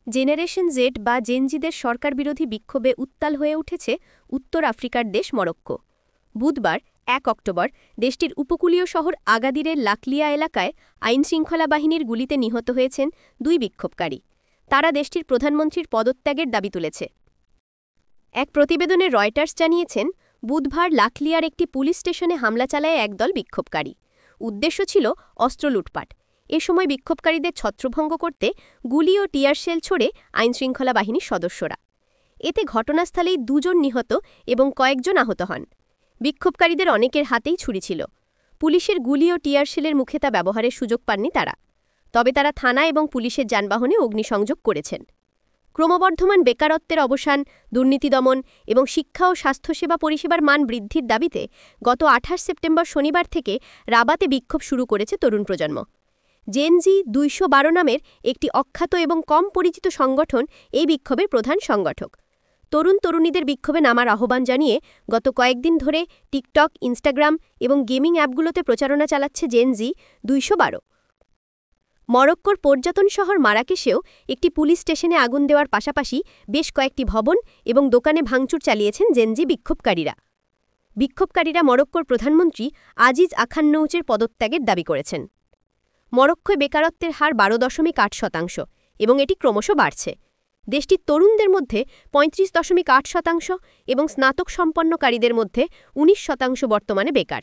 Generation Z বা জেনজিদের সরকারবিরোধী বিক্ষোভে উত্তাল হয়ে উঠেছে উত্তর আফ্রিকার দেশ মরক্কো। বুধবার ১ অক্টোবর দেশটির উপকূলীয় শহর আগাদিরের লাকলিয়া এলাকায় আইনশৃঙ্খলা বাহিনীর গুলিতে নিহত হয়েছেন ২ বিক্ষোভকারী। তারা দেশটির প্রধানমন্ত্রীর পদত্যাগের দাবি তুলেছে। এক প্রতিবেদনে রয়টার্স জানিয়েছেন, বুধবার লাকলিয়ার একটি পুলিশ স্টেশনে হামলা চালায় একদল বিক্ষোভকারী। উদ্দেশ্য ছিল অস্ত্র লুটপাট। এ সময় বিক্ষোভকারীদের ছত্রভঙ্গ করতে গুলি ও টিয়ারশেল ছোড়ে আইনশৃঙ্খলা বাহিনীর সদস্যরা। এতে ঘটনাস্থলেই ২ জন নিহত এবং কয়েকজন আহত হন। বিক্ষোভকারীদের অনেকের হাতেই ছুরি ছিল। পুলিশের গুলি ও টিয়ারশেলের মুখে তা ব্যবহারের সুযোগ পাননি তারা। তবে তারা থানা এবং পুলিশের যানবাহনে অগ্নিসংযোগ করেছেন। ক্রমবর্ধমান বেকারত্বের অবসান, দুর্নীতি দমন এবং শিক্ষা ও স্বাস্থ্যসেবা পরিষেবার মান বৃদ্ধির দাবিতে গত ২৮ সেপ্টেম্বর শনিবার থেকে রাবাতে বিক্ষোভ শুরু করেছে তরুণ প্রজন্ম। জেনজি ২১২ নামের একটি অখ্যাত এবং কম পরিচিত সংগঠন এই বিক্ষোভের প্রধান সংগঠক। তরুণ-তরুণীদের বিক্ষোভে নামার আহ্বান জানিয়ে গত কয়েকদিন ধরে টিকটক, ইনস্টাগ্রাম এবং গেমিং অ্যাপগুলোতে প্রচারণা চালাচ্ছে জেনজি ২১২। মরক্কোর পর্যটন শহর মারাকেশেও একটি পুলিশ স্টেশনে আগুন দেওয়ার পাশাপাশি বেশ কয়েকটি ভবন এবং দোকানে ভাঙচুর চালিয়েছেন জেনজি বিক্ষোভকারীরা মরক্কোর প্রধানমন্ত্রী আজিজ আখান্নউচের পদত্যাগের দাবি করেছেন। মরক্কোয় বেকারত্বের হার ১২.৮% এবং এটি ক্রমশ বাড়ছে। দেশটির তরুণদের মধ্যে ৩৫.৮% এবং স্নাতক সম্পন্নকারীদের মধ্যে ১৯% বর্তমানে বেকার।